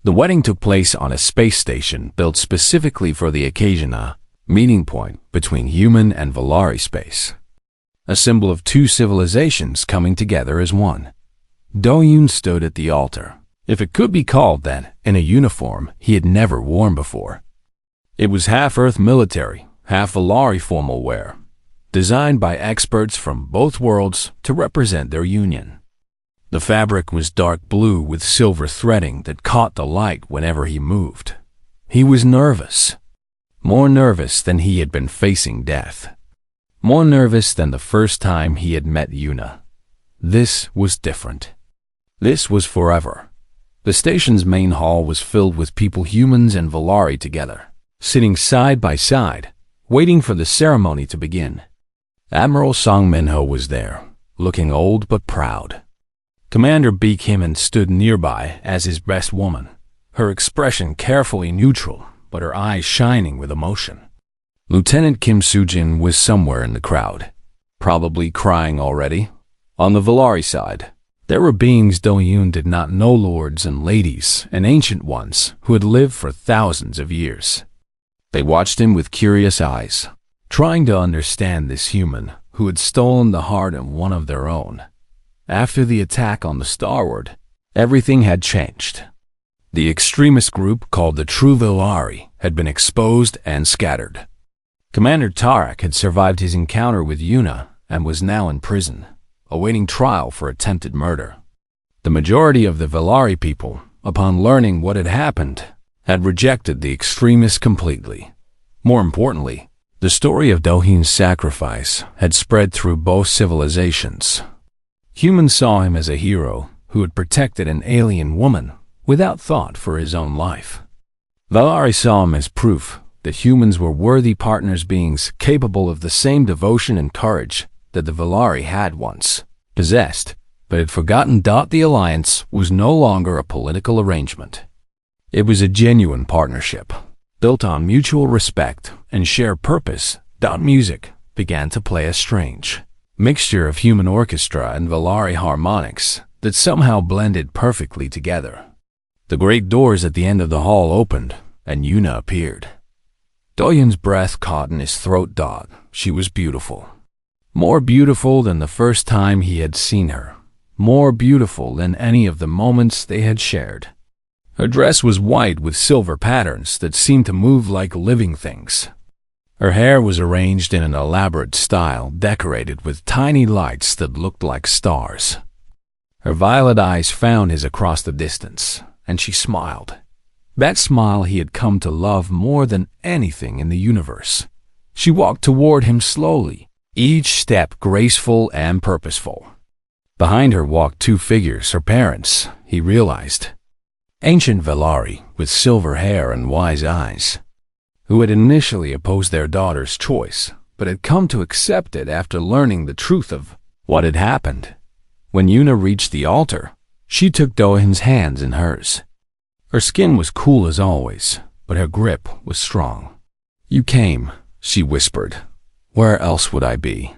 The wedding took place on a space station built specifically for the occasion, a meeting point between human and Valari space, a symbol of two civilizations coming together as one. Do-yoon stood at the altar, if it could be called that, in a uniform he had never worn before. It was half Earth military, half Valari formal wear, designed by experts from both worlds to represent their union. The fabric was dark blue with silver threading that caught the light whenever he moved. He was nervous. More nervous than he had been facing death. More nervous than the first time he had met Yuna. This was different. This was forever. The station's main hall was filled with people, humans and Valari together, sitting side by side, waiting for the ceremony to begin. Admiral Song Minho was there, looking old but proud. Commander B. Kim stood nearby as his best woman, her expression carefully neutral, but her eyes shining with emotion. Lieutenant Kim Soo-jin was somewhere in the crowd, probably crying already. On the Valari side, there were beings Do-yoon did not know, lords and ladies and ancient ones who had lived for thousands of years. They watched him with curious eyes, trying to understand this human who had stolen the heart of one of their own. After the attack on the Starward, everything had changed. The extremist group called the True Valari had been exposed and scattered. Commander Tarak had survived his encounter with Yuna and was now in prison, awaiting trial for attempted murder. The majority of the Valari people, upon learning what had happened, had rejected the extremists completely. More importantly, the story of Do-hyun's sacrifice had spread through both civilizations. Humans saw him as a hero who had protected an alien woman without thought for his own life. Valari saw him as proof that humans were worthy partners, beings capable of the same devotion and courage that the Valari had once possessed, but had forgotten. The alliance was no longer a political arrangement. It was a genuine partnership, built on mutual respect and shared purpose. Music began to play a strange mixture of human orchestra and Valari harmonics that somehow blended perfectly together. The great doors at the end of the hall opened, and Yuna appeared. Do-yoon's breath caught in his throat. She was beautiful. More beautiful than the first time he had seen her. More beautiful than any of the moments they had shared. Her dress was white with silver patterns that seemed to move like living things. Her hair was arranged in an elaborate style, decorated with tiny lights that looked like stars. Her violet eyes found his across the distance, and she smiled. That smile he had come to love more than anything in the universe. She walked toward him slowly, each step graceful and purposeful. Behind her walked two figures, her parents, he realized. Ancient Valari, with silver hair and wise eyes, who had initially opposed their daughter's choice, but had come to accept it after learning the truth of what had happened. When Yuna reached the altar, she took Do-hyun's hands in hers. Her skin was cool as always, but her grip was strong. "You came," she whispered. "Where else would I be?"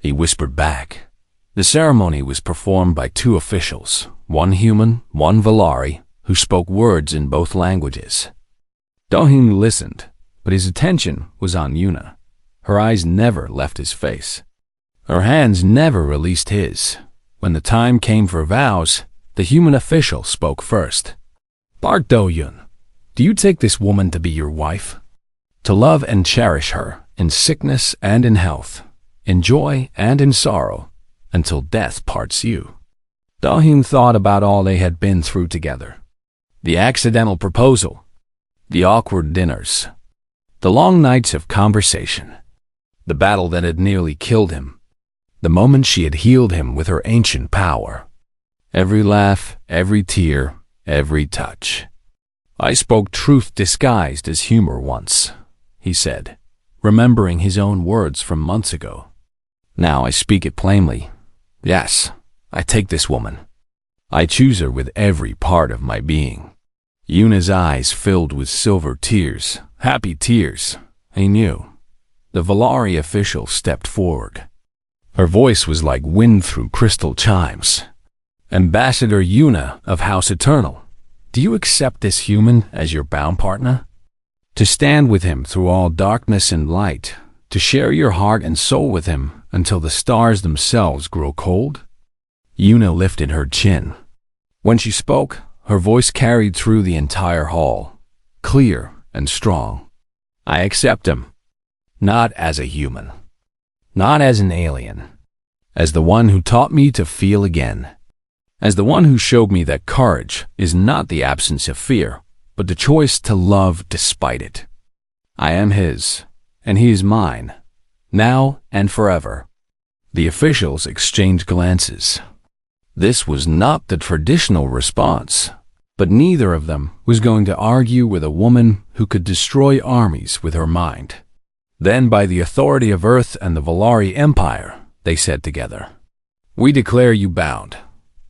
He whispered back. The ceremony was performed by two officials, one human, one Valari, who spoke words in both languages. Do-hyun listened, but his attention was on Yuna. Her eyes never left his face. Her hands never released his. When the time came for vows, the human official spoke first. "Park Do-hyun, do you take this woman to be your wife? To love and cherish her in sickness and in health, in joy and in sorrow, until death parts you?" Do-hyun thought about all they had been through together. The accidental proposal, the awkward dinners, the long nights of conversation, the battle that had nearly killed him, the moment she had healed him with her ancient power. Every laugh, every tear, every touch. "I spoke truth disguised as humor once," he said, remembering his own words from months ago. "Now I speak it plainly. Yes, I take this woman. I choose her with every part of my being." Yuna's eyes filled with silver tears, happy tears. He knew. The Valari official stepped forward. Her voice was like wind through crystal chimes. "Ambassador Yuna of House Eternal, Do you accept this human as your bound partner? To stand with him through all darkness and light, to share your heart and soul with him until the stars themselves grow cold? Yuna lifted her chin. When she spoke, her voice carried through the entire hall, clear and strong. I accept him, not as a human, not as an alien, as the one who taught me to feel again, as the one who showed me that courage is not the absence of fear, but the choice to love despite it. I am his, and he is mine, now and forever. The officials exchanged glances. This was not the traditional response, but neither of them was going to argue with a woman who could destroy armies with her mind. Then, by the authority of Earth and the Valari Empire, they said together, "We declare you bound,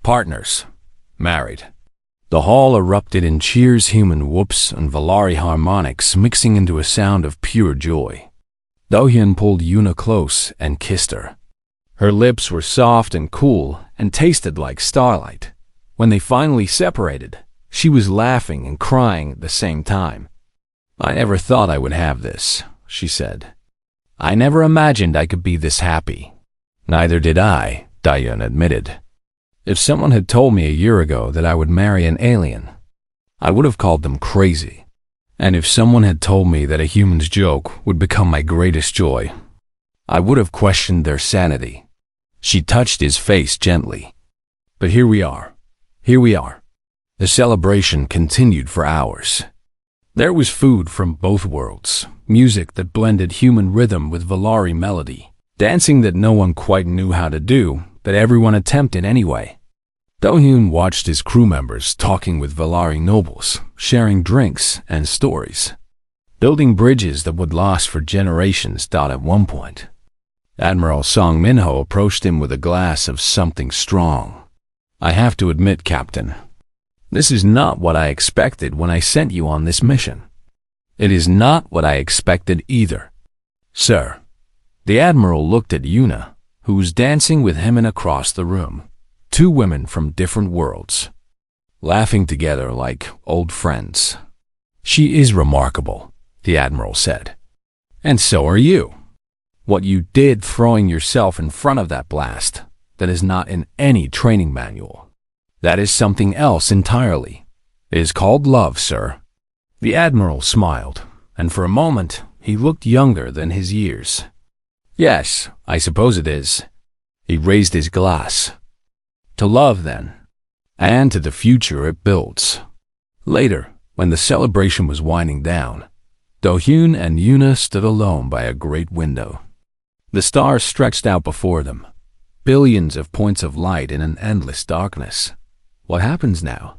partners, married." The hall erupted in cheers, human whoops, and Valari harmonics mixing into a sound of pure joy. Do-hyun pulled Yuna close and kissed her. Her lips were soft and cool and tasted like starlight. When they finally separated, she was laughing and crying at the same time. "I never thought I would have this," she said. "I never imagined I could be this happy." "Neither did I," Do-hyun admitted. "If someone had told me a year ago that I would marry an alien, I would have called them crazy. And if someone had told me that a human's joke would become my greatest joy, I would have questioned their sanity." She touched his face gently. "But here we are. Here we are." The celebration continued for hours. There was food from both worlds, music that blended human rhythm with Valari melody, dancing that no one quite knew how to do, but everyone attempted anyway. Do-hyun watched his crew members talking with Valari nobles, sharing drinks and stories, building bridges that would last for generations. At one point, Admiral Song Minho approached him with a glass of something strong. "I have to admit, Captain, this is not what I expected when I sent you on this mission." "It is not what I expected either, sir." The Admiral looked at Yuna, who was dancing with him and across the room. Two women from different worlds, laughing together like old friends. "She is remarkable," the Admiral said. "And so are you. What you did throwing yourself in front of that blast, that is not in any training manual. That is something else entirely. It is called love, sir." The Admiral smiled, and for a moment he looked younger than his years. "Yes, I suppose it is." He raised his glass. "To love, then, and to the future it builds." Later, when the celebration was winding down, Do-hyun and Yuna stood alone by a great window. The stars stretched out before them, billions of points of light in an endless darkness. "What happens now?"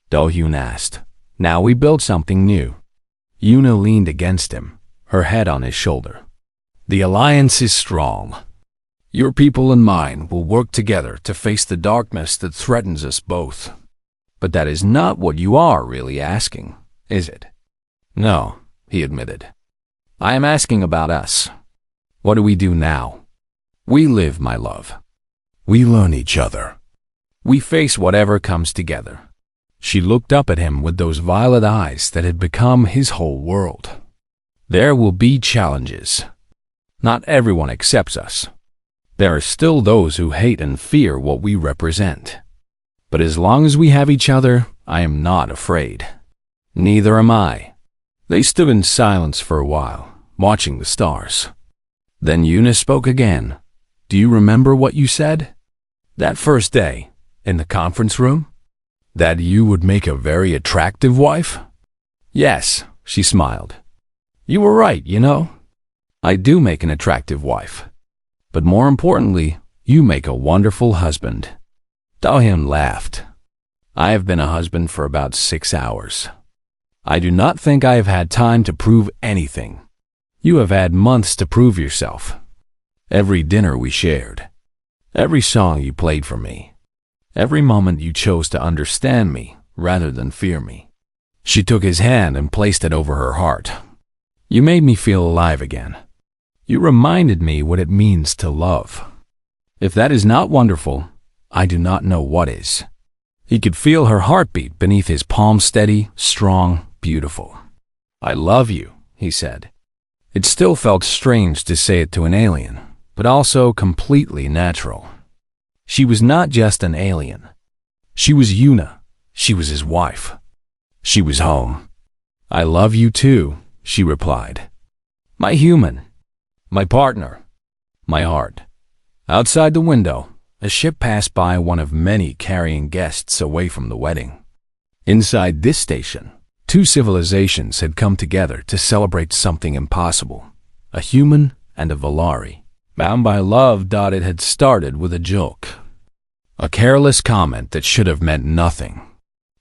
Do-hyun asked. "Now we build something new." Yuna leaned against him, her head on his shoulder. "The alliance is strong. Your people and mine will work together to face the darkness that threatens us both." "But that is not what you are really asking, is it?" "No," he admitted. "I am asking about us. What do we do now? We live, my love. We learn each other. We face whatever comes together." She looked up at him with those violet eyes that had become his whole world. "There will be challenges. Not everyone accepts us. There are still those who hate and fear what we represent. But as long as we have each other, I am not afraid." "Neither am I." They stood in silence for a while, watching the stars. Then Yuna spoke again. "Do you remember what you said? That first day, in the conference room? That you would make a very attractive wife?" "Yes," she smiled. "You were right, you know. I do make an attractive wife. But more importantly, you make a wonderful husband." Do-hyun laughed. "I have been a husband for about 6 hours. I do not think I have had time to prove anything. You have had months to prove yourself. Every dinner we shared, every song you played for me, every moment you chose to understand me rather than fear me." She took his hand and placed it over her heart. "You made me feel alive again. You reminded me what it means to love. If that is not wonderful, I do not know what is. He could feel her heartbeat beneath his palm, steady, strong, beautiful. "I love you," he said. It still felt strange to say it to an alien, but also completely natural. She was not just an alien. She was Yuna. She was his wife. She was home. "I love you too," she replied. "My human. My partner. My heart." Outside the window, a ship passed by, one of many carrying guests away from the wedding. Inside this station, two civilizations had come together to celebrate something impossible, a human and a Valari. Bound by love, it had started with a joke, a careless comment that should have meant nothing.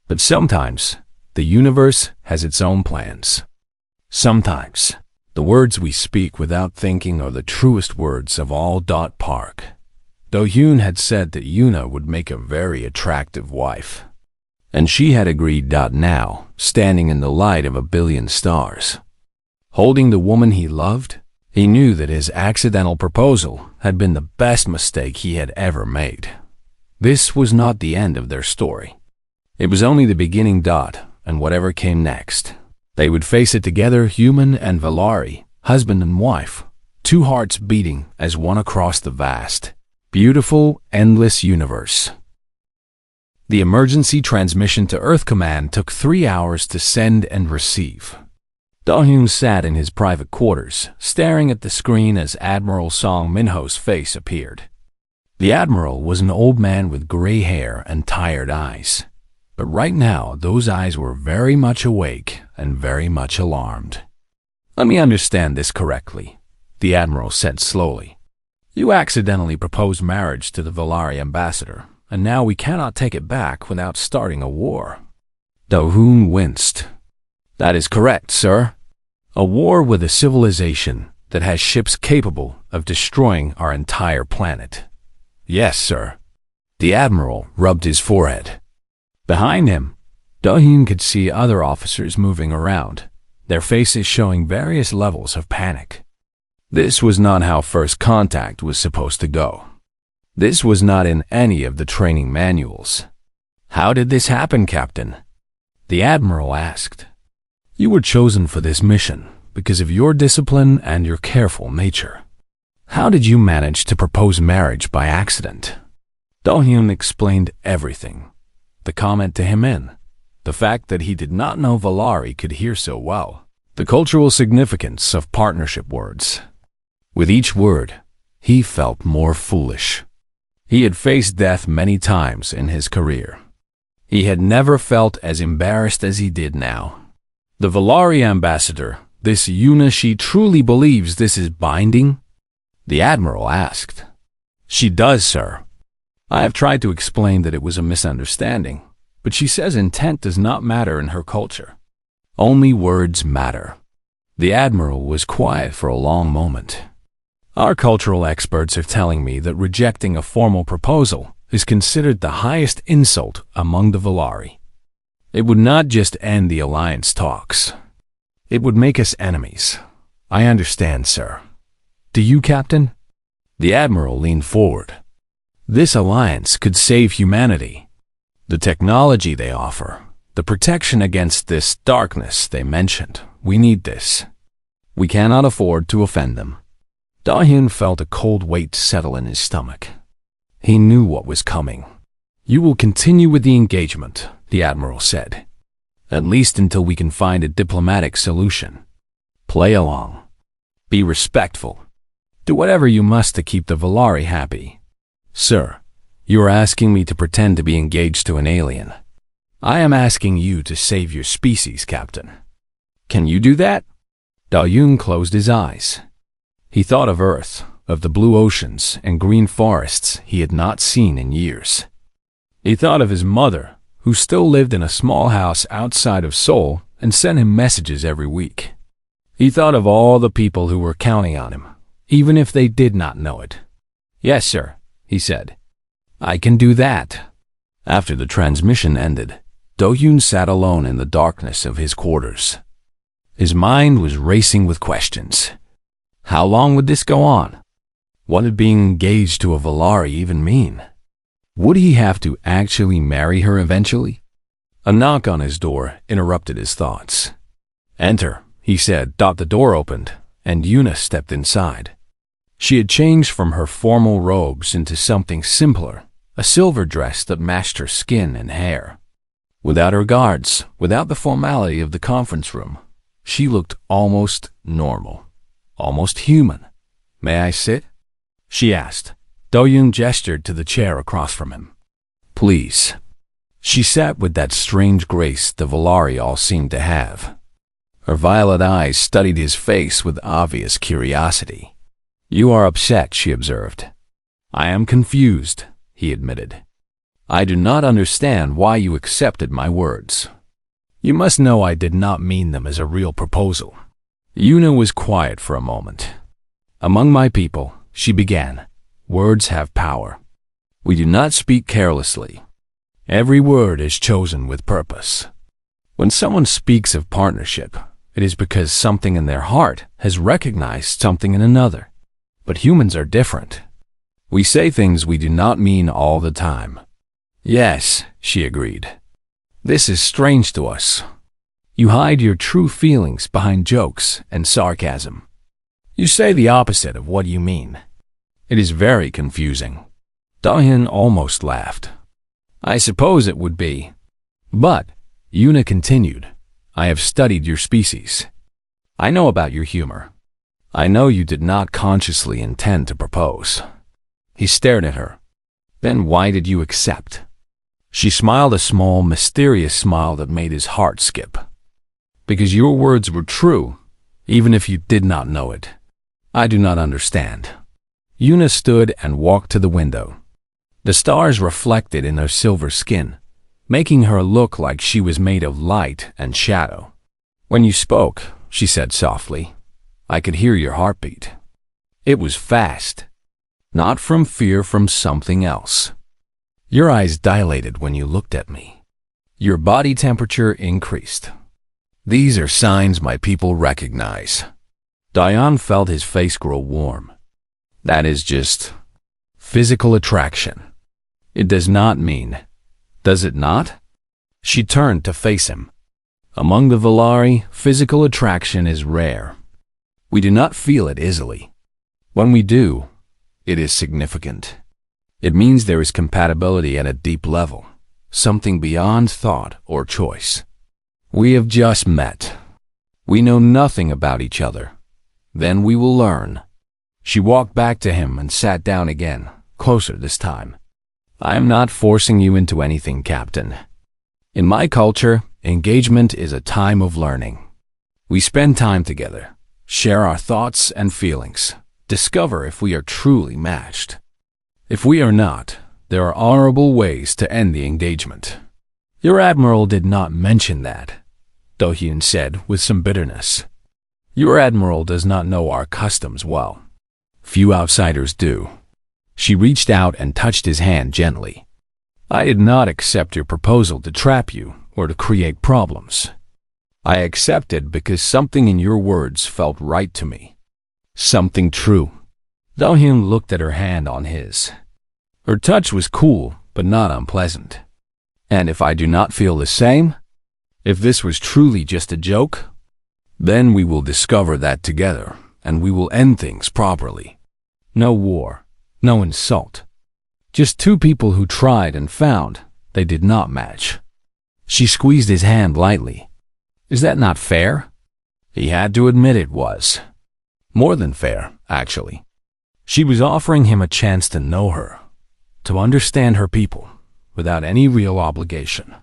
But sometimes, the universe has its own plans. Sometimes, the words we speak without thinking are the truest words of all. Park. Do-hyun had said that Yuna would make a very attractive wife. And she had agreed. Now, standing in the light of a billion stars, holding the woman he loved, he knew that his accidental proposal had been the best mistake he had ever made. This was not the end of their story. It was only the beginning. And whatever came next, they would face it together, human and Valari, husband and wife, two hearts beating as one across the vast, beautiful, endless universe. The emergency transmission to Earth Command took 3 hours to send and receive. Do-hyun sat in his private quarters, staring at the screen as Admiral Song Minho's face appeared. The Admiral was an old man with gray hair and tired eyes. But right now, those eyes were very much awake and very much alarmed. "Let me understand this correctly," the Admiral said slowly. "You accidentally proposed marriage to the Valari ambassador, and now we cannot take it back without starting a war." Do-hyun winced. "That is correct, sir. A war with a civilization that has ships capable of destroying our entire planet." "Yes, sir." The Admiral rubbed his forehead. Behind him, Do-hyun could see other officers moving around, their faces showing various levels of panic. This was not how first contact was supposed to go. This was not in any of the training manuals. "How did this happen, Captain?" the Admiral asked. "You were chosen for this mission because of your discipline and your careful nature. How did you manage to propose marriage by accident?" Do-hyun explained everything. The comment to him in, the fact that he did not know Valari could hear so well, the cultural significance of partnership words. With each word, he felt more foolish. He had faced death many times in his career. He had never felt as embarrassed as he did now. "The Valari ambassador, this Yuna, she truly believes this is binding?" the Admiral asked. "She does, sir. I have tried to explain that it was a misunderstanding, but she says intent does not matter in her culture. Only words matter." The Admiral was quiet for a long moment. "Our cultural experts are telling me that rejecting a formal proposal is considered the highest insult among the Valari. It would not just end the alliance talks. It would make us enemies." "I understand, sir. Do you, Captain?" The Admiral leaned forward. "This alliance could save humanity. The technology they offer, the protection against this darkness they mentioned, we need this. We cannot afford to offend them." Do-hyun felt a cold weight settle in his stomach. He knew what was coming. "You will continue with the engagement," the Admiral said. "At least until we can find a diplomatic solution. Play along. Be respectful. Do whatever you must to keep the Valari happy." "Sir, you are asking me to pretend to be engaged to an alien. I am asking you to save your species, Captain. Can you do that?" Do-hyun closed his eyes. He thought of Earth, of the blue oceans and green forests he had not seen in years. He thought of his mother, who still lived in a small house outside of Seoul and sent him messages every week. He thought of all the people who were counting on him, even if they did not know it. "Yes, sir," he said. "I can do that." After the transmission ended, Do-hyun sat alone in the darkness of his quarters. His mind was racing with questions. How long would this go on? What did being engaged to a Valari even mean? Would he have to actually marry her eventually? A knock on his door interrupted his thoughts. "Enter," he said. The door opened, and Yuna stepped inside. She had changed from her formal robes into something simpler, a silver dress that matched her skin and hair. Without her guards, without the formality of the conference room, she looked almost normal, almost human. "May I sit?" she asked. Do-yoon gestured to the chair across from him. "Please." She sat with that strange grace the Valari all seemed to have. Her violet eyes studied his face with obvious curiosity. "You are upset," she observed. "I am confused," he admitted. "I do not understand why you accepted my words. You must know I did not mean them as a real proposal." Yuna was quiet for a moment. "Among my people," she began, "words have power. We do not speak carelessly. Every word is chosen with purpose. When someone speaks of partnership, it is because something in their heart has recognized something in another. But humans are different. We say things we do not mean all the time." "Yes," she agreed. "This is strange to us. You hide your true feelings behind jokes and sarcasm. You say the opposite of what you mean. It is very confusing." Do-hyun almost laughed. "I suppose it would be. But," Yuna continued, "I have studied your species. I know about your humor. I know you did not consciously intend to propose." He stared at her. "Then why did you accept?" She smiled a small, mysterious smile that made his heart skip. "Because your words were true, even if you did not know it." "I do not understand." Yuna stood and walked to the window. The stars reflected in her silver skin, making her look like she was made of light and shadow. "When you spoke," she said softly, "I could hear your heartbeat. It was fast. Not from fear, from something else. Your eyes dilated when you looked at me. Your body temperature increased. These are signs my people recognize." Do-hyun felt his face grow warm. "That is just physical attraction. It does not mean, does it not?" She turned to face him. "Among the Valari, physical attraction is rare. We do not feel it easily. When we do, it is significant. It means there is compatibility at a deep level, something beyond thought or choice. We have just met. We know nothing about each other. Then we will learn." She walked back to him and sat down again, closer this time. "I am not forcing you into anything, Captain. In my culture, engagement is a time of learning. We spend time together, share our thoughts and feelings, discover if we are truly matched. If we are not, there are honorable ways to end the engagement." "Your admiral did not mention that," Do-hyun said with some bitterness. "Your admiral does not know our customs well. Few outsiders do." She reached out and touched his hand gently. "I did not accept your proposal to trap you or to create problems. I accepted because something in your words felt right to me. Something true." Do-hyun looked at her hand on his. Her touch was cool, but not unpleasant. "And if I do not feel the same? If this was truly just a joke? Then we will discover that together, and we will end things properly. No war, no insult. Just two people who tried and found they did not match." She squeezed his hand lightly. "Is that not fair?" He had to admit it was. More than fair, actually. She was offering him a chance to know her, to understand her people, without any real obligation.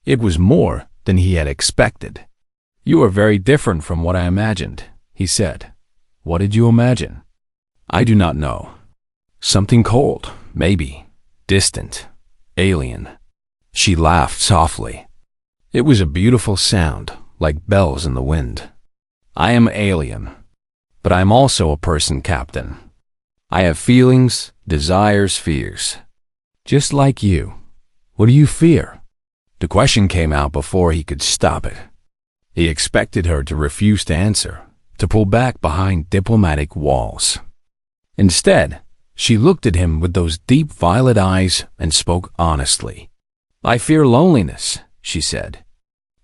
It was more than he had expected. "You are very different from what I imagined," he said. "What did you imagine?" "I do not know. Something cold, maybe, distant, alien." She laughed softly. It was a beautiful sound, like bells in the wind. "I am alien, but I am also a person, Captain. I have feelings, desires, fears. Just like you. What do you fear?" The question came out before he could stop it. He expected her to refuse to answer, to pull back behind diplomatic walls. Instead, She looked at him with those deep violet eyes and spoke honestly. "I fear loneliness," she said.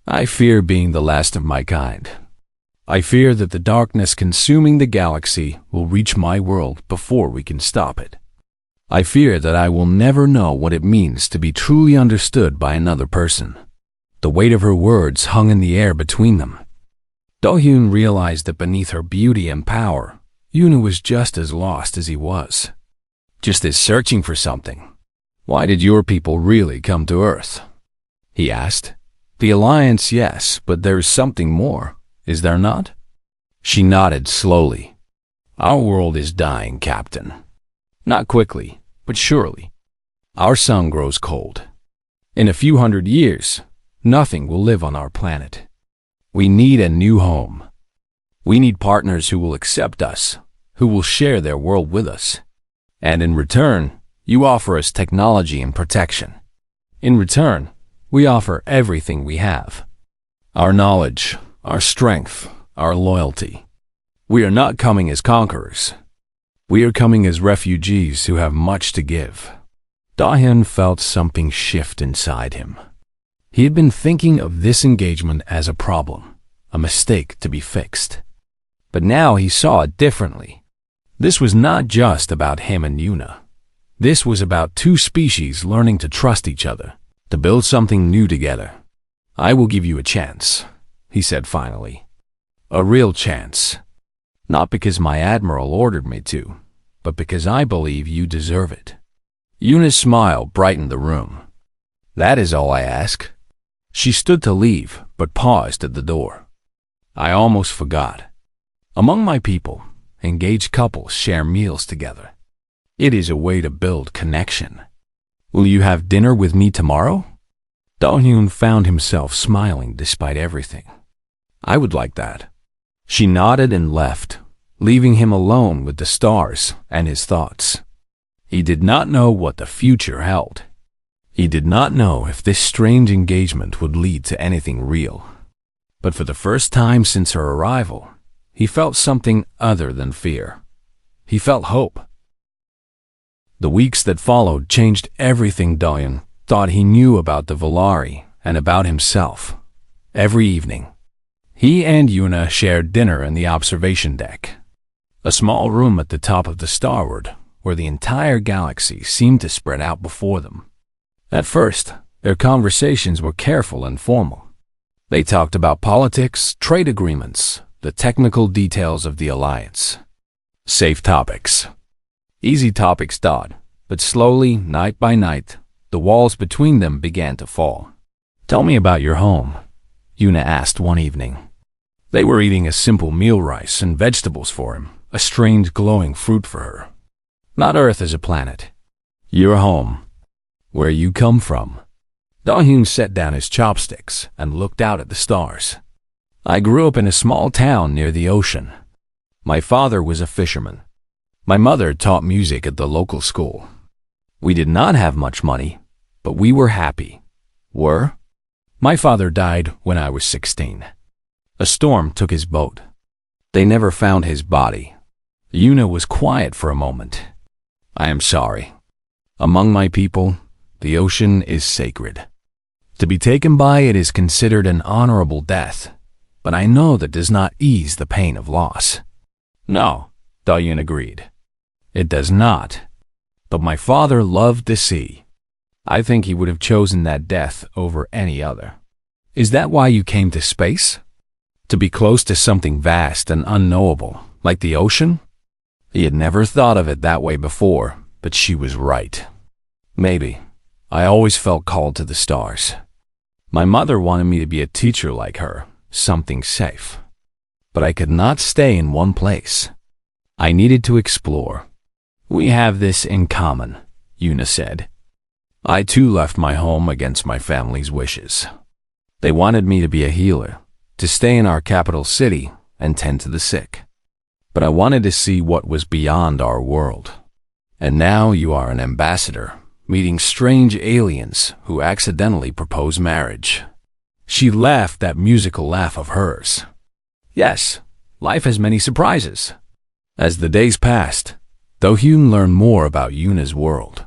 "I fear being the last of my kind. I fear that the darkness consuming the galaxy will reach my world before we can stop it. I fear that I will never know what it means to be truly understood by another person." The weight of her words hung in the air between them. Do-hyun realized that beneath her beauty and power, Yuna was just as lost as he was, just as searching for something. "Why did your people really come to Earth?" he asked. "The Alliance, yes, but there's something more, is there not?" She nodded slowly. "Our world is dying, Captain. Not quickly, but surely. Our sun grows cold. In a few hundred years, nothing will live on our planet. We need a new home. We need partners who will accept us, who will share their world with us. And in return, you offer us technology and protection. In return, we offer everything we have. Our knowledge, our strength, our loyalty. We are not coming as conquerors. We are coming as refugees who have much to give." Do-hyun felt something shift inside him. He had been thinking of this engagement as a problem, a mistake to be fixed. But now he saw it differently. This was not just about him and Yuna. This was about two species learning to trust each other, to build something new together. "I will give you a chance," he said finally. "A real chance. Not because my admiral ordered me to, but because I believe you deserve it." Yuna's smile brightened the room. "That is all I ask." She stood to leave, but paused at the door. "I almost forgot. Among my people, engaged couples share meals together. It is a way to build connection. Will you have dinner with me tomorrow?" Do-hyun found himself smiling despite everything. "I would like that." She nodded and left, leaving him alone with the stars and his thoughts. He did not know what the future held. He did not know if this strange engagement would lead to anything real. But for the first time since her arrival, he felt something other than fear. He felt hope. The weeks that followed changed everything Do-hyun thought he knew about the Valari and about himself. Every evening, he and Yuna shared dinner in the observation deck, a small room at the top of the starward where the entire galaxy seemed to spread out before them. At first, their conversations were careful and formal. They talked about politics, trade agreements, the technical details of the alliance. Safe topics. Easy topics, but slowly, night by night, the walls between them began to fall. "Tell me about your home," Yuna asked one evening. They were eating a simple meal, rice and vegetables for him, a strange glowing fruit for her. "Not Earth as a planet. Your home. Where you come from." Do-hyun set down his chopsticks and looked out at the stars. "I grew up in a small town near the ocean. My father was a fisherman. My mother taught music at the local school. We did not have much money, but we were happy." "Were?" "My father died when I was 16. A storm took his boat. They never found his body." Yuna was quiet for a moment. "I am sorry. Among my people, the ocean is sacred. To be taken by it is considered an honorable death, but I know that does not ease the pain of loss." "No," Do-hyun agreed. "It does not. But my father loved the sea. I think he would have chosen that death over any other." "Is that why you came to space? To be close to something vast and unknowable, like the ocean?" He had never thought of it that way before, but she was right. "Maybe. I always felt called to the stars. My mother wanted me to be a teacher like her, something safe. But I could not stay in one place. I needed to explore." "We have this in common," Yuna said. "I too left my home against my family's wishes. They wanted me to be a healer, to stay in our capital city and tend to the sick. But I wanted to see what was beyond our world. And now you are an ambassador, meeting strange aliens who accidentally propose marriage." She laughed that musical laugh of hers. "Yes, life has many surprises." As the days passed, Do-hyun learned more about Yuna's world.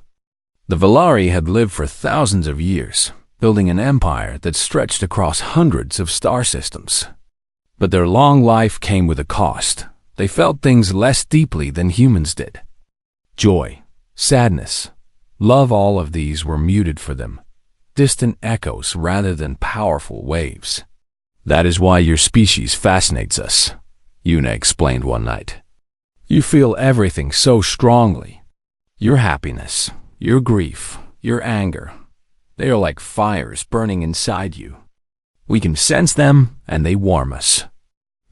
The Valari had lived for thousands of years, building an empire that stretched across hundreds of star systems. But their long life came with a cost. They felt things less deeply than humans did. Joy, sadness, love, all of these were muted for them, distant echoes rather than powerful waves. "That is why your species fascinates us," Yuna explained one night. "You feel everything so strongly. Your happiness, your grief, your anger. They are like fires burning inside you. We can sense them, and they warm us."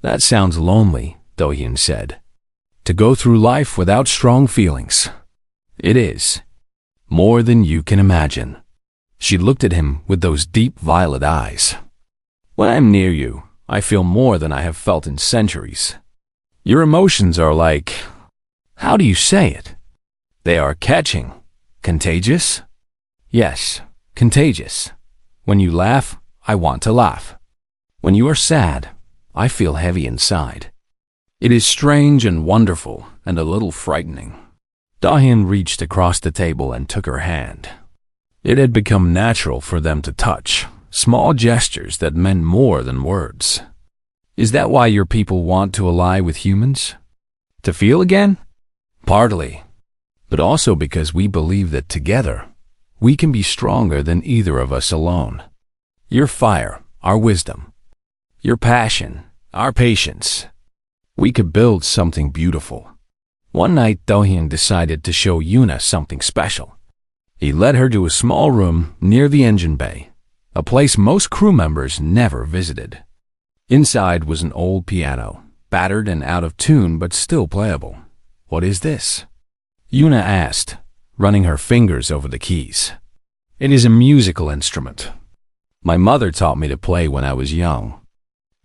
"That sounds lonely," Do-hyun said. "To go through life without strong feelings." "It is. More than you can imagine." She looked at him with those deep violet eyes. "When I'm near you, I feel more than I have felt in centuries. Your emotions are like... how do you say it? They are catching. Contagious?" "Yes, contagious. When you laugh, I want to laugh. When you are sad, I feel heavy inside. It is strange and wonderful and a little frightening." Do-hyun reached across the table and took her hand. It had become natural for them to touch, small gestures that meant more than words. "Is that why your people want to ally with humans? To feel again?" "Partly, but also because we believe that together, we can be stronger than either of us alone. Your fire, our wisdom. Your passion, our patience. We could build something beautiful." One night, Do-hyun decided to show Yuna something special. He led her to a small room near the engine bay, a place most crew members never visited. Inside was an old piano, battered and out of tune but still playable. "What is this?" Yuna asked, running her fingers over the keys. "It is a musical instrument. My mother taught me to play when I was young.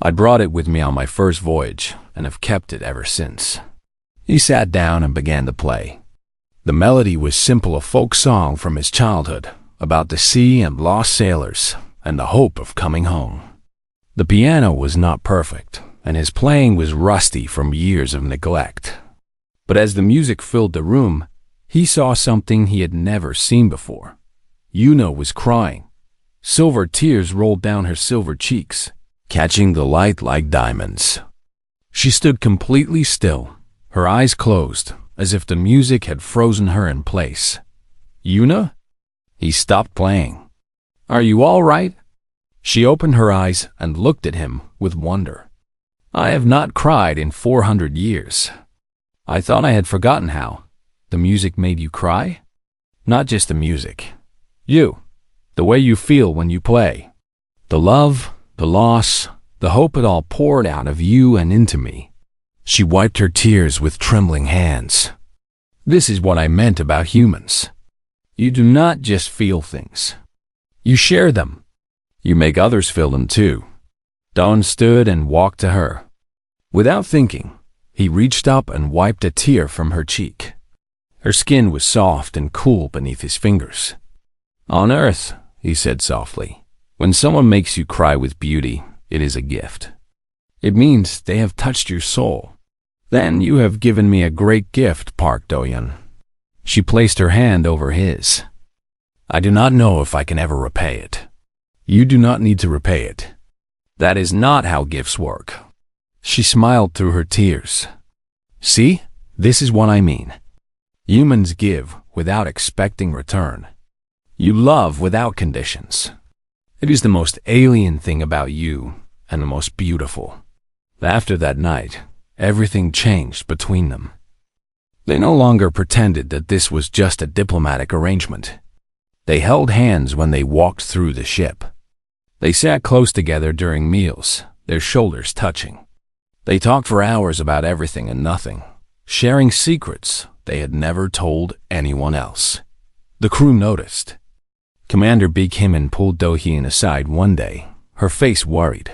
I brought it with me on my first voyage and have kept it ever since." He sat down and began to play. The melody was simple, a folk song from his childhood, about the sea and lost sailors and the hope of coming home. The piano was not perfect, and his playing was rusty from years of neglect. But as the music filled the room, he saw something he had never seen before. Yuna was crying. Silver tears rolled down her silver cheeks, catching the light like diamonds. She stood completely still, her eyes closed, as if the music had frozen her in place. "Yuna?" He stopped playing. "Are you all right?" She opened her eyes and looked at him with wonder. "I have not cried in 400 years. I thought I had forgotten how. The music made you cry?" "Not just the music. You. The way you feel when you play. The love, the loss, the hope, it all poured out of you and into me." She wiped her tears with trembling hands. "This is what I meant about humans. You do not just feel things. You share them. You make others feel them too." Don stood and walked to her. Without thinking, he reached up and wiped a tear from her cheek. Her skin was soft and cool beneath his fingers. "On Earth," he said softly, "when someone makes you cry with beauty, it is a gift. It means they have touched your soul. Then you have given me a great gift, Park Do-hyun." She placed her hand over his. "I do not know if I can ever repay it." "You do not need to repay it. That is not how gifts work." She smiled through her tears. "See, this is what I mean. Humans give without expecting return. You love without conditions. It is the most alien thing about you and the most beautiful." After that night, everything changed between them. They no longer pretended that this was just a diplomatic arrangement. They held hands when they walked through the ship. They sat close together during meals, their shoulders touching. They talked for hours about everything and nothing, sharing secrets they had never told anyone else. The crew noticed. Commander Baek Himmin pulled Do-hyun aside one day, her face worried.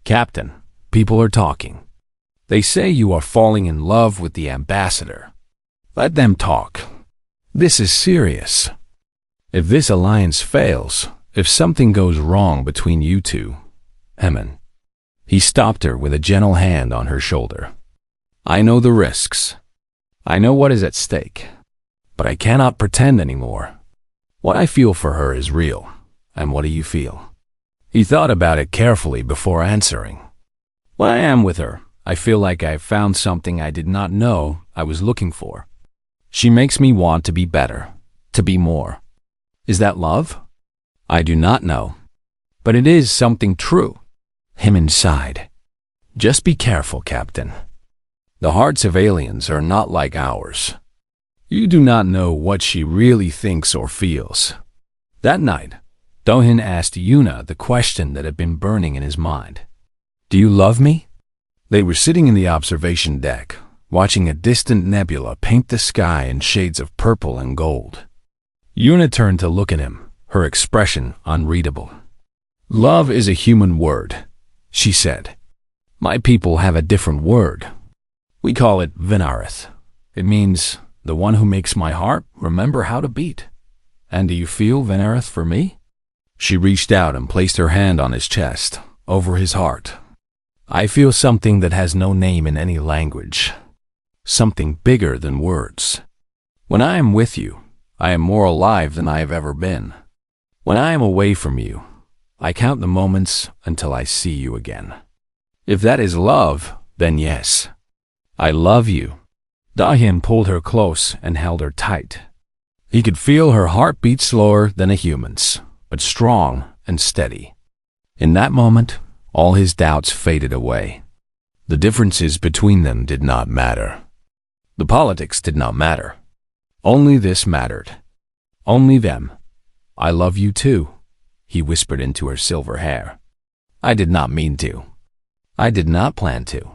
"Captain, people are talking. They say you are falling in love with the ambassador. Let them talk. This is serious. If this alliance fails, if something goes wrong between you two, Himmin." He stopped her with a gentle hand on her shoulder. "I know the risks. I know what is at stake, but I cannot pretend anymore. What I feel for her is real. And what do you feel? He thought about it carefully before answering. When I am with her, I feel like I've found something I did not know I was looking for. She makes me want to be better, to be more. Is that love? I do not know. But it is something true. Him inside. Just be careful, Captain. The hearts of aliens are not like ours. You do not know what she really thinks or feels. That night, Do-hyun asked Yuna the question that had been burning in his mind. Do you love me? They were sitting in the observation deck, watching a distant nebula paint the sky in shades of purple and gold. Yuna turned to look at him, her expression unreadable. Love is a human word, she said. My people have a different word. We call it Vinarith. It means the one who makes my heart remember how to beat. And do you feel Vinarith for me? She reached out and placed her hand on his chest, over his heart. I feel something that has no name in any language. Something bigger than words. When I am with you, I am more alive than I have ever been. When I am away from you, I count the moments until I see you again. If that is love, then yes. I love you. Do-hyun pulled her close and held her tight. He could feel her heart beat slower than a human's, but strong and steady. In that moment, all his doubts faded away. The differences between them did not matter. The politics did not matter. Only this mattered. Only them. I love you too, he whispered into her silver hair. I did not mean to. I did not plan to.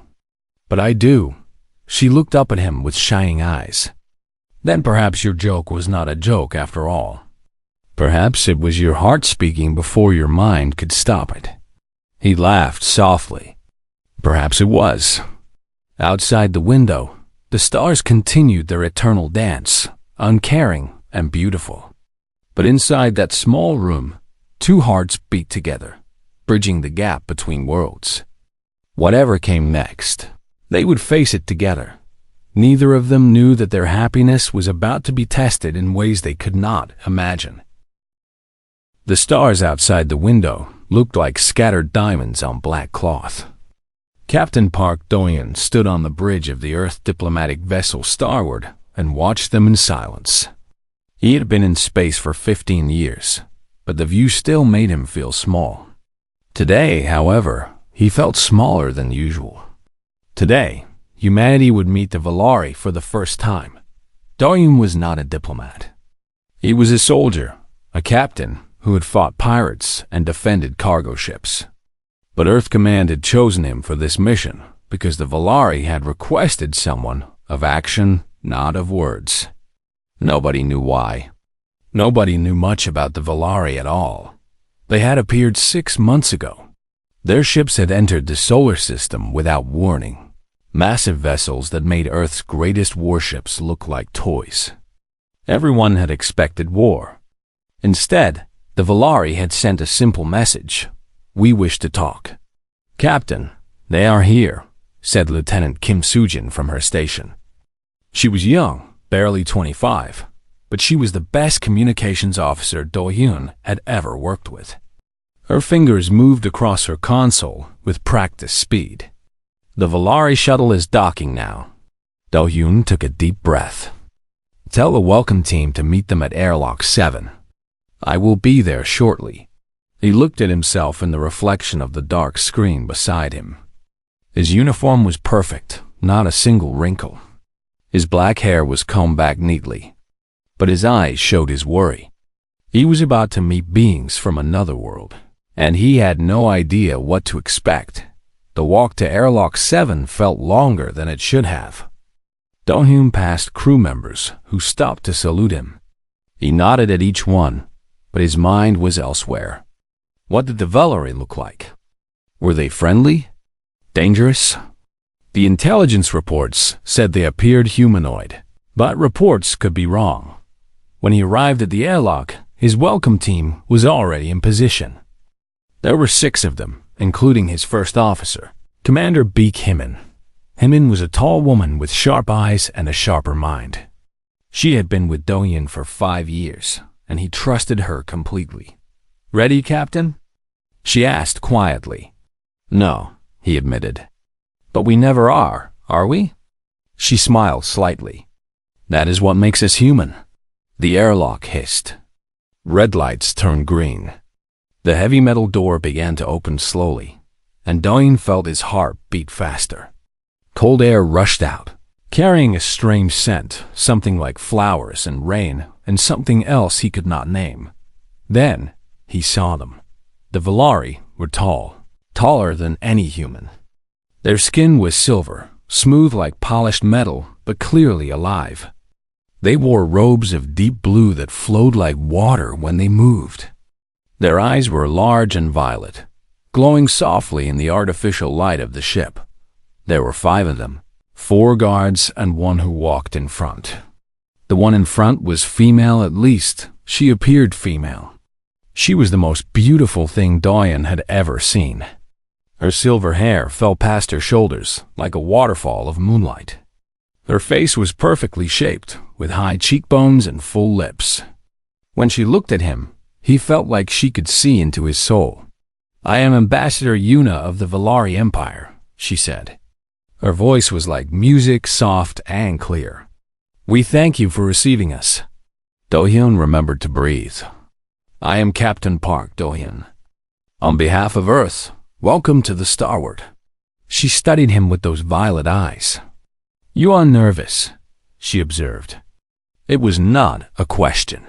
But I do. She looked up at him with shining eyes. Then perhaps your joke was not a joke after all. Perhaps it was your heart speaking before your mind could stop it. He laughed softly. Perhaps it was. Outside the window, the stars continued their eternal dance, uncaring and beautiful. But inside that small room, two hearts beat together, bridging the gap between worlds. Whatever came next, they would face it together. Neither of them knew that their happiness was about to be tested in ways they could not imagine. The stars outside the window looked like scattered diamonds on black cloth. Captain Park Do-hyun stood on the bridge of the Earth diplomatic vessel Starward and watched them in silence. He had been in space for 15 years, but the view still made him feel small. Today, however, he felt smaller than usual. Today, humanity would meet the Valari for the first time. Do-hyun was not a diplomat. He was a soldier, a captain who had fought pirates and defended cargo ships. But Earth Command had chosen him for this mission because the Valari had requested someone of action, not of words. Nobody knew why. Nobody knew much about the Valari at all. They had appeared 6 months ago. Their ships had entered the solar system without warning. Massive vessels that made Earth's greatest warships look like toys. Everyone had expected war. Instead, the Valari had sent a simple message. We wish to talk. Captain, they are here, said Lieutenant Kim Soo-jin from her station. She was young, barely 25, but she was the best communications officer Do-hyun had ever worked with. Her fingers moved across her console with practiced speed. The Valari shuttle is docking now. Do-hyun took a deep breath. Tell the welcome team to meet them at airlock 7. I will be there shortly. He looked at himself in the reflection of the dark screen beside him. His uniform was perfect, not a single wrinkle. His black hair was combed back neatly, but his eyes showed his worry. He was about to meet beings from another world, and he had no idea what to expect. The walk to airlock 7 felt longer than it should have. Do-hyun passed crew members who stopped to salute him. He nodded at each one, but his mind was elsewhere. What did the Valari look like? Were they friendly? Dangerous? The intelligence reports said they appeared humanoid, but reports could be wrong. When he arrived at the airlock, his welcome team was already in position. There were 6 of them, including his first officer, Commander Baek Hyman. Hemin was a tall woman with sharp eyes and a sharper mind. She had been with Do-hyun for 5 years, and he trusted her completely. "Ready, Captain?" she asked quietly. "No," he admitted. "But we never are we?" She smiled slightly. "That is what makes us human." The airlock hissed. Red lights turned green. The heavy metal door began to open slowly, and Do-hyun felt his heart beat faster. Cold air rushed out, carrying a strange scent, something like flowers and rain and something else he could not name. Then he saw them. The Valari were tall, taller than any human. Their skin was silver, smooth like polished metal, but clearly alive. They wore robes of deep blue that flowed like water when they moved. Their eyes were large and violet, glowing softly in the artificial light of the ship. There were 5 of them, 4 guards and one who walked in front. The one in front was female, at least she appeared female. She was the most beautiful thing Do-hyun had ever seen. Her silver hair fell past her shoulders like a waterfall of moonlight. Her face was perfectly shaped, with high cheekbones and full lips. When she looked at him, he felt like she could see into his soul. "I am Ambassador Yuna of the Valari Empire," she said. Her voice was like music, soft and clear. "We thank you for receiving us." Do-hyun remembered to breathe. "I am Captain Park Do-hyun. On behalf of Earth, welcome to the Starward." She studied him with those violet eyes. "You are nervous," she observed. It was not a question.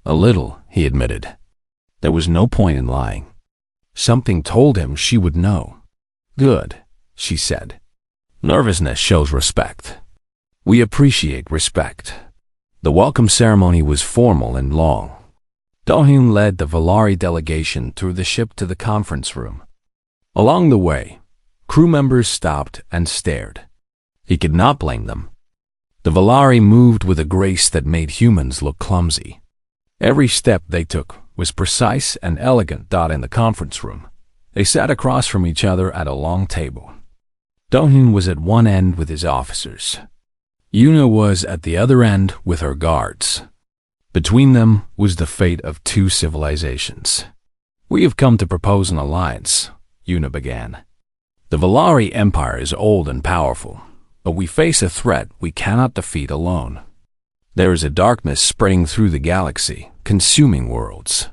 "A little," he admitted. There was no point in lying. Something told him she would know. "Good," she said. "Nervousness shows respect. We appreciate respect." The welcome ceremony was formal and long. Do-hyun led the Valari delegation through the ship to the conference room. Along the way, crew members stopped and stared. He could not blame them. The Valari moved with a grace that made humans look clumsy. Every step they took was precise and elegant. In the conference room, they sat across from each other at a long table. Do-hyun was at one end with his officers. Yuna was at the other end with her guards. Between them was the fate of 2 civilizations. "We have come to propose an alliance," Yuna began. "The Valari Empire is old and powerful, but we face a threat we cannot defeat alone. There is a darkness spreading through the galaxy, consuming worlds.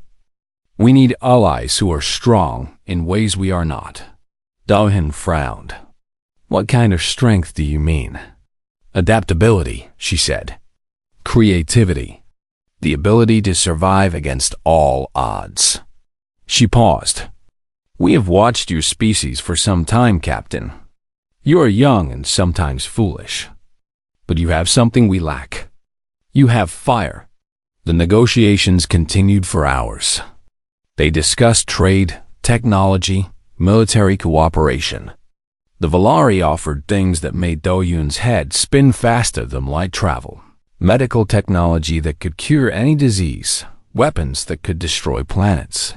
We need allies who are strong in ways we are not." Do-hyun frowned. "What kind of strength do you mean?" "Adaptability," she said. "Creativity. The ability to survive against all odds." She paused. "We have watched your species for some time, Captain. You are young and sometimes foolish. But you have something we lack. You have fire." The negotiations continued for hours. They discussed trade, technology, military cooperation. The Valari offered things that made Do-hyun's head spin faster than light travel. Medical technology that could cure any disease, weapons that could destroy planets.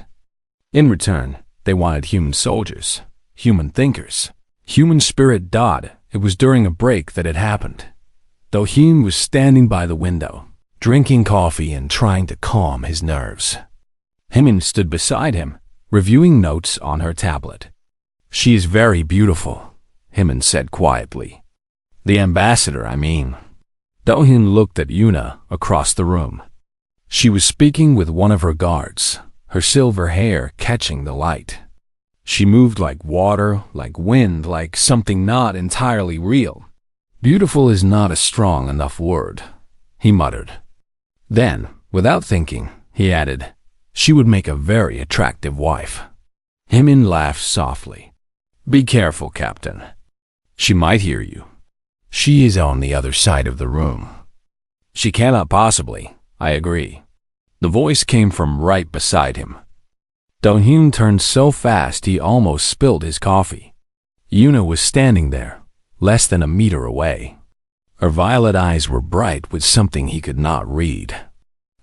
In return, they wanted human soldiers, human thinkers, human spirit. It was during a break that it happened. Do-hyun was standing by the window, drinking coffee and trying to calm his nerves. Hemin stood beside him, reviewing notes on her tablet. "She is very beautiful," Hemin said quietly. "The ambassador, I mean." Do-hyun looked at Yuna across the room. She was speaking with one of her guards, her silver hair catching the light. She moved like water, like wind, like something not entirely real. "Beautiful is not a strong enough word," he muttered. Then, without thinking, he added, "She would make a very attractive wife." Hemin laughed softly. "Be careful, Captain. She might hear you. She is on the other side of the room." "She cannot possibly," I agree. The voice came from right beside him. Do-hyun turned so fast he almost spilled his coffee. Yuna was standing there, less than a meter away. Her violet eyes were bright with something he could not read.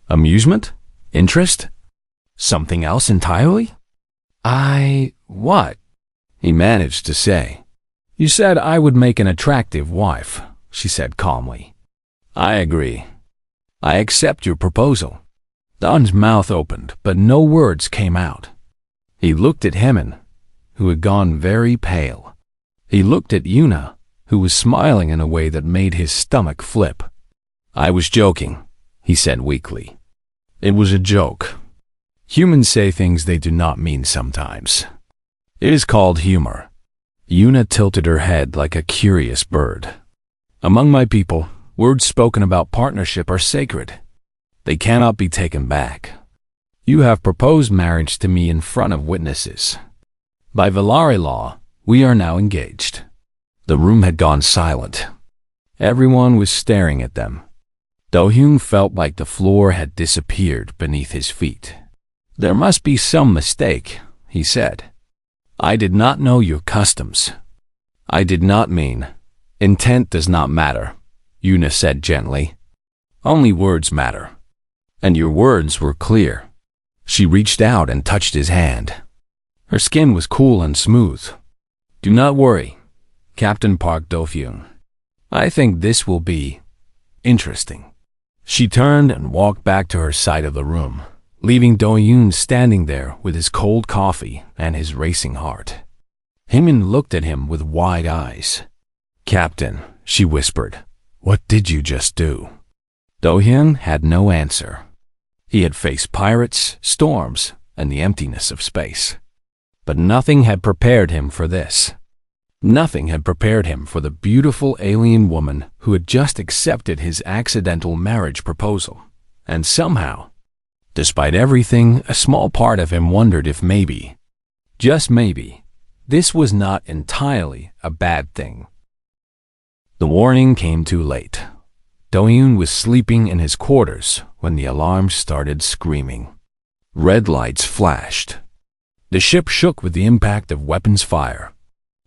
Amusement? Interest? Something else entirely? What?" he managed to say. You said I would make an attractive wife, she said calmly. I agree. I accept your proposal. Don's mouth opened, but no words came out. He looked at Hemin, who had gone very pale. He looked at Yuna, who was smiling in a way that made his stomach flip. I was joking, he said weakly. It was a joke. Humans say things they do not mean sometimes. It is called humor. Yuna tilted her head like a curious bird. Among my people, words spoken about partnership are sacred. They cannot be taken back. You have proposed marriage to me in front of witnesses. By Valari law, we are now engaged. The room had gone silent. Everyone was staring at them. Do-hyun felt like the floor had disappeared beneath his feet. There must be some mistake, he said. I did not know your customs. I did not mean. Intent does not matter, Yuna said gently. Only words matter. And your words were clear. She reached out and touched his hand. Her skin was cool and smooth. Do not worry, Captain Park Do-hyun. I think this will be interesting. She turned and walked back to her side of the room, leaving Do-hyun standing there with his cold coffee and his racing heart. Hemin looked at him with wide eyes. Captain, she whispered, what did you just do? Do-hyun had no answer. He had faced pirates, storms, and the emptiness of space. But nothing had prepared him for this. Nothing had prepared him for the beautiful alien woman who had just accepted his accidental marriage proposal. And somehow, despite everything, a small part of him wondered if maybe, just maybe, this was not entirely a bad thing. The warning came too late. Do-hyun was sleeping in his quarters when the alarm started screaming. Red lights flashed. The ship shook with the impact of weapons fire.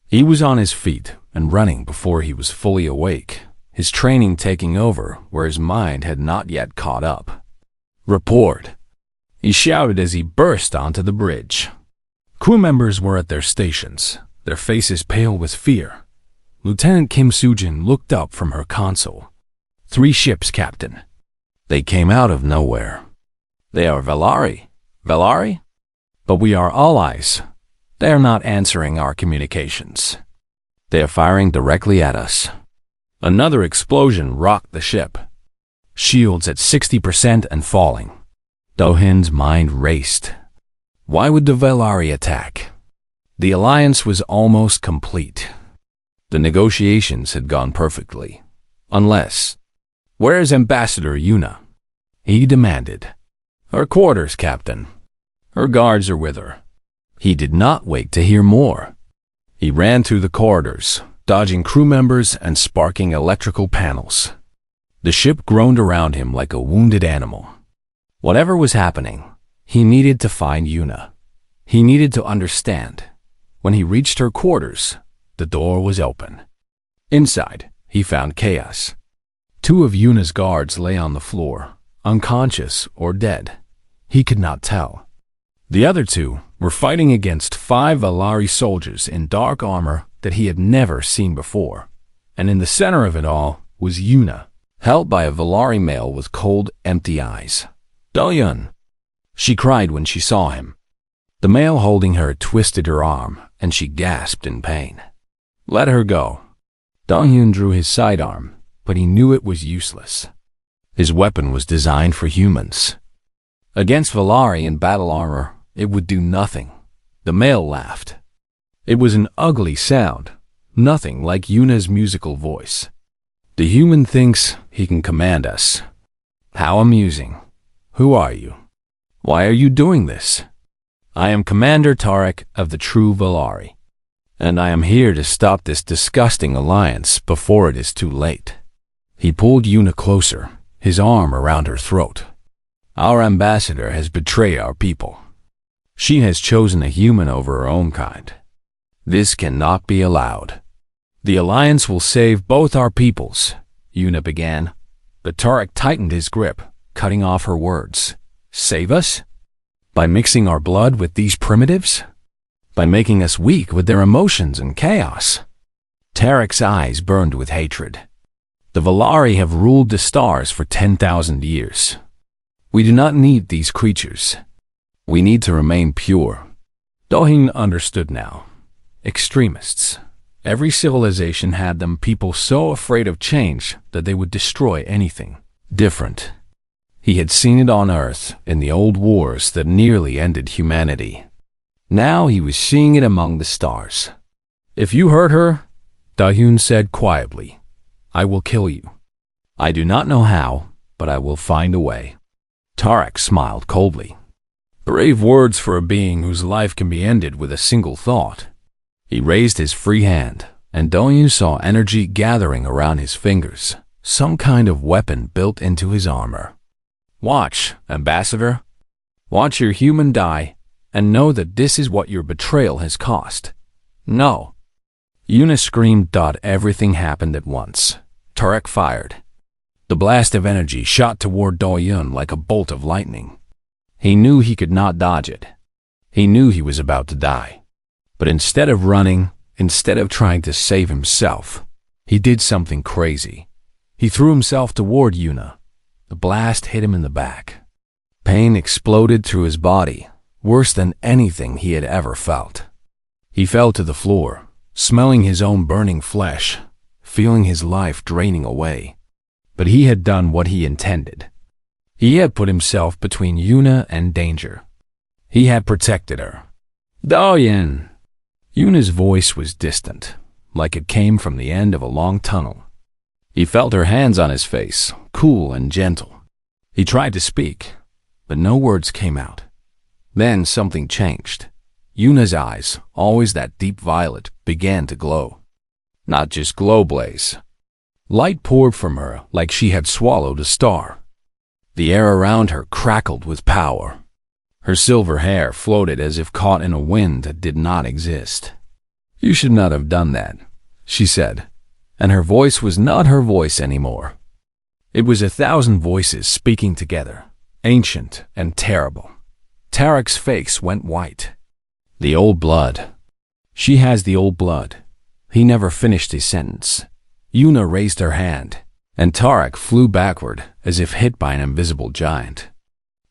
He was on his feet and running before he was fully awake, his training taking over where his mind had not yet caught up. Report! He shouted as he burst onto the bridge. Crew members were at their stations, their faces pale with fear. Lieutenant Kim Soo-jin looked up from her console. 3 ships, Captain. They came out of nowhere. They are Valari. Valari? But we are allies. They are not answering our communications. They are firing directly at us. Another explosion rocked the ship. Shields at 60% and falling. Do-hyun's mind raced. Why would the Valari attack? The alliance was almost complete. The negotiations had gone perfectly. Unless... Where is Ambassador Yuna? He demanded. Her quarters, Captain. Her guards are with her. He did not wait to hear more. He ran through the corridors, dodging crew members and sparking electrical panels. The ship groaned around him like a wounded animal. Whatever was happening, he needed to find Yuna. He needed to understand. When he reached her quarters, the door was open. Inside, he found chaos. 2 of Yuna's guards lay on the floor, unconscious or dead. He could not tell. The other 2 were fighting against 5 Valari soldiers in dark armor that he had never seen before. And in the center of it all was Yuna, held by a Valari male with cold, empty eyes. Do-hyun! She cried when she saw him. The male holding her twisted her arm, and she gasped in pain. Let her go. Do-hyun drew his sidearm, but he knew it was useless. His weapon was designed for humans. Against Valari in battle armor, it would do nothing. The male laughed. It was an ugly sound, nothing like Yuna's musical voice. The human thinks he can command us. How amusing. Who are you? Why are you doing this? I am Commander Tarek of the True Valari, and I am here to stop this disgusting alliance before it is too late. He pulled Yuna closer, his arm around her throat. Our ambassador has betrayed our people. She has chosen a human over her own kind. This cannot be allowed. The alliance will save both our peoples, Yuna began, but Tarek tightened his grip, cutting off her words. Save us? By mixing our blood with these primitives? By making us weak with their emotions and chaos? Tarek's eyes burned with hatred. The Valari have ruled the stars for 10,000 years. We do not need these creatures. We need to remain pure. Do-hyun understood now. Extremists. Every civilization had them people so afraid of change that they would destroy anything different. He had seen it on Earth in the old wars that nearly ended humanity. Now he was seeing it among the stars. If you hurt her, Do-hyun said quietly, I will kill you. I do not know how, but I will find a way. Tarek smiled coldly. Brave words for a being whose life can be ended with a single thought. He raised his free hand, and Do-hyun saw energy gathering around his fingers, some kind of weapon built into his armor. Watch, Ambassador. Watch your human die, and know that this is what your betrayal has cost. No. Yuna screamed. Everything happened at once. Tarek fired. The blast of energy shot toward Do-hyun like a bolt of lightning. He knew he could not dodge it. He knew he was about to die. But instead of running, instead of trying to save himself, he did something crazy. He threw himself toward Yuna. The blast hit him in the back. Pain exploded through his body, worse than anything he had ever felt. He fell to the floor, smelling his own burning flesh, feeling his life draining away. But he had done what he intended. He had put himself between Yuna and danger. He had protected her. Do-hyun! Yuna's voice was distant, like it came from the end of a long tunnel. He felt her hands on his face, cool and gentle. He tried to speak, but no words came out. Then something changed. Yuna's eyes, always that deep violet, began to glow. Not just glow blaze. Light poured from her like she had swallowed a star. The air around her crackled with power. Her silver hair floated as if caught in a wind that did not exist. You should not have done that, she said, and her voice was not her voice anymore. It was 1,000 voices speaking together, ancient and terrible. Tarek's face went white. The old blood. She has the old blood. He never finished his sentence. Yuna raised her hand, and Tarek flew backward as if hit by an invisible giant.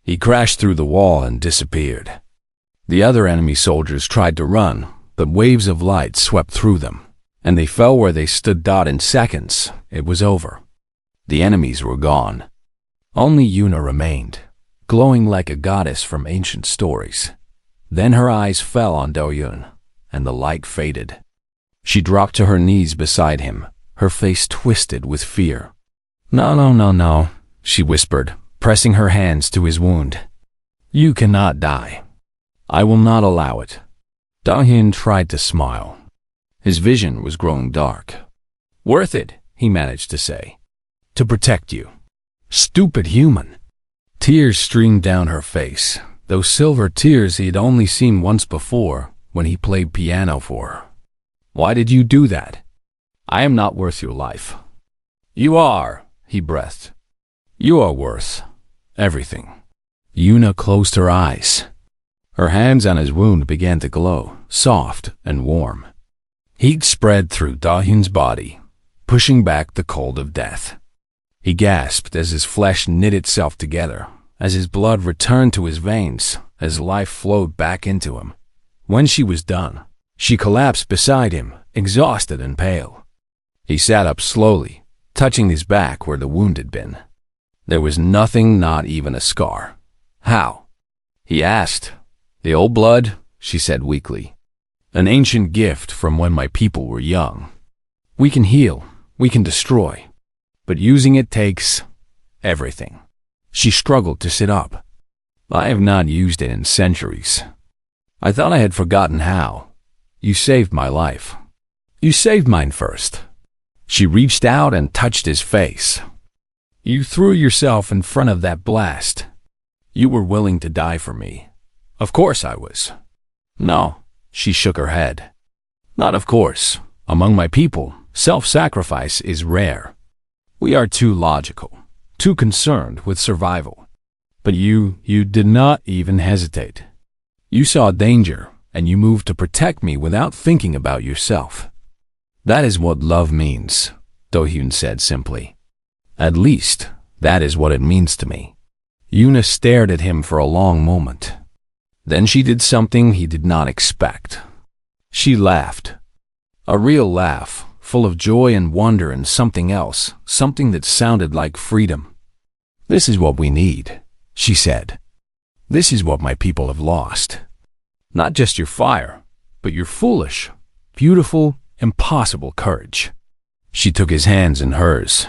He crashed through the wall and disappeared. The other enemy soldiers tried to run, but waves of light swept through them, and they fell where they stood. In seconds, it was over. The enemies were gone. Only Yuna remained, glowing like a goddess from ancient stories. Then her eyes fell on Do-hyun, and the light faded. She dropped to her knees beside him, her face twisted with fear. No, she whispered, pressing her hands to his wound. You cannot die. I will not allow it. Do-hyun tried to smile. His vision was growing dark. Worth it, he managed to say. To protect you. Stupid human. Tears streamed down her face, those silver tears he had only seen once before when he played piano for her. Why did you do that? I am not worth your life. You are, he breathed. You are worth everything. Yuna closed her eyes. Her hands on his wound began to glow, soft and warm. Heat spread through Do-hyun's body, pushing back the cold of death. He gasped as his flesh knit itself together, as his blood returned to his veins, as life flowed back into him. When she was done, she collapsed beside him, exhausted and pale. He sat up slowly, touching his back where the wound had been. There was nothing, not even a scar. How? He asked. The old blood, she said weakly. An ancient gift from when my people were young. We can heal, we can destroy, but using it takes everything. She struggled to sit up. I have not used it in centuries. I thought I had forgotten how. You saved my life. You saved mine first. She reached out and touched his face. You threw yourself in front of that blast. You were willing to die for me. Of course I was. No, she shook her head. Not of course. Among my people, self-sacrifice is rare. We are too logical, too concerned with survival. But you did not even hesitate. You saw danger, and you moved to protect me without thinking about yourself. That is what love means, Do-hyun said simply. At least, that is what it means to me. Yuna stared at him for a long moment. Then she did something he did not expect. She laughed. A real laugh, full of joy and wonder and something else, something that sounded like freedom. This is what we need, she said. This is what my people have lost. Not just your fire, but your foolish, beautiful, impossible courage. She took his hands in hers.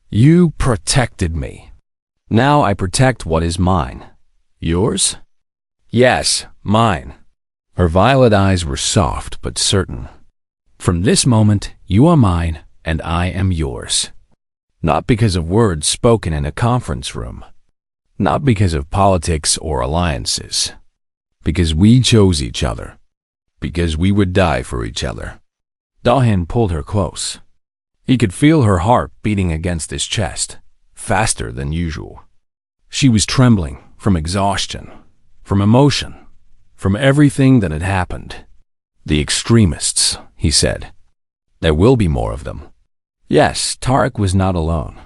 You protected me. Now I protect what is mine. Yours? Yes, mine. Her violet eyes were soft but certain. From this moment, you are mine and I am yours. Not because of words spoken in a conference room. Not because of politics or alliances. Because we chose each other. Because we would die for each other. Do-hyun pulled her close. He could feel her heart beating against his chest, faster than usual. She was trembling from exhaustion, from emotion, from everything that had happened. The extremists, he said. There will be more of them. Yes, Tarek was not alone.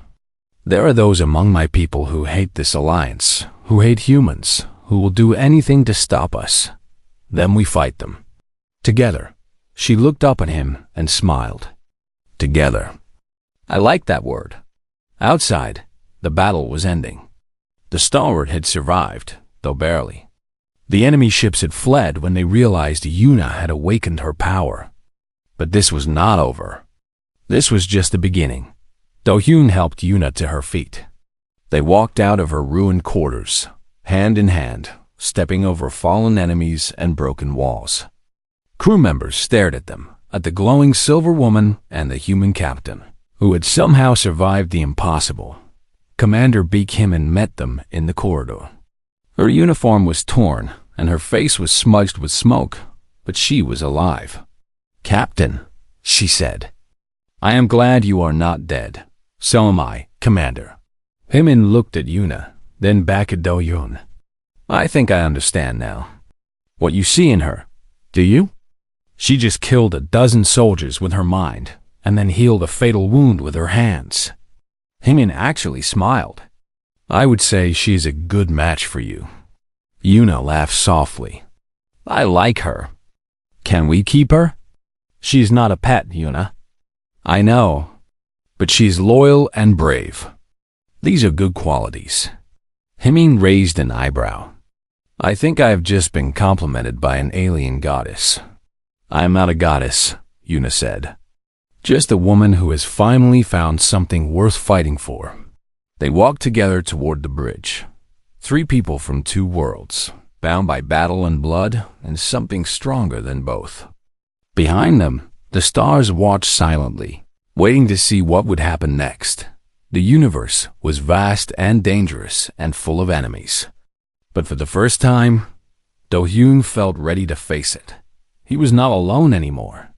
There are those among my people who hate this alliance, who hate humans, who will do anything to stop us. Then we fight them. Together. She looked up at him and smiled. Together. I liked that word. Outside, the battle was ending. The stalwart had survived, though barely. The enemy ships had fled when they realized Yuna had awakened her power. But this was not over. This was just the beginning. Do-hyun helped Yuna to her feet. They walked out of her ruined quarters, hand in hand, stepping over fallen enemies and broken walls. Crew members stared at them, at the glowing silver woman and the human captain, who had somehow survived the impossible. Commander Baek-himmin met them in the corridor. Her uniform was torn, and her face was smudged with smoke, but she was alive. Captain, she said. I am glad you are not dead. So am I, Commander. Himmin looked at Yuna, then back at Do-hyun. I think I understand now. What you see in her, do you? She just killed a dozen soldiers with her mind, and then healed a fatal wound with her hands. Himmin actually smiled. I would say she is a good match for you. Yuna laughed softly. I like her. Can we keep her? She's not a pet, Yuna. I know, but she's loyal and brave. These are good qualities. Himmin raised an eyebrow. I think I have just been complimented by an alien goddess. I am not a goddess, Yuna said. Just a woman who has finally found something worth fighting for. They walked together toward the bridge. 3 people from 2 worlds, bound by battle and blood, and something stronger than both. Behind them, the stars watched silently, waiting to see what would happen next. The universe was vast and dangerous and full of enemies. But for the first time, Do-hyun felt ready to face it. He was not alone anymore.